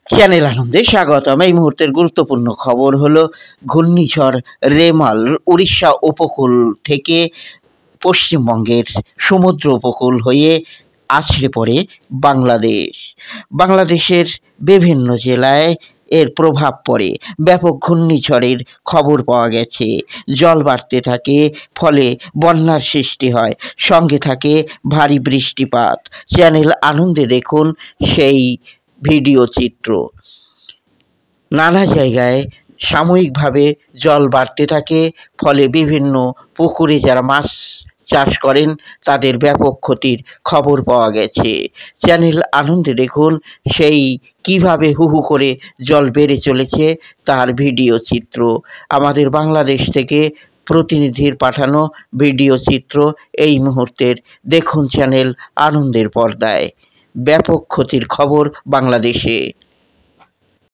Channel আনন্দে স্বাগতম। এই মুহূর্তের গুরুত্বপূর্ণ খবর হলো ঘূর্ণিঝড় রেমাল উড়িষ্যা উপকূল থেকে পশ্চিমবঙ্গের সমুদ্র উপকূল হয়ে আছড়ে পড়ে বাংলাদেশ। বাংলাদেশের বিভিন্ন জেলায় এর প্রভাব পড়ে। ব্যাপক ঘূর্ণিঝড়ের খবর পাওয়া গেছে। জল বাড়তে থাকে, ফলে বন্যার সৃষ্টি হয়, সঙ্গে থাকে ভারী বৃষ্টিপাত। চ্যানেল আনন্দে দেখুন সেই ভিডিও চিত্র। নানা জায়গায় সাময়িকভাবে জল বাড়তে থাকে, ফলে বিভিন্ন পুকুরে যারা মাছ চাষ করেন তাদের ব্যাপক ক্ষতির খবর পাওয়া গেছে। চ্যানেল আনন্দে দেখুন সেই কিভাবে হু হু করে জল বেড়ে চলেছে তার ভিডিও চিত্র। আমাদের বাংলাদেশ থেকে প্রতিনিধির পাঠানো ভিডিও চিত্র এই মুহূর্তের দেখুন চ্যানেল আনন্দের পর্দায়। ব্যাপক ক্ষতির খবর বাংলাদেশে।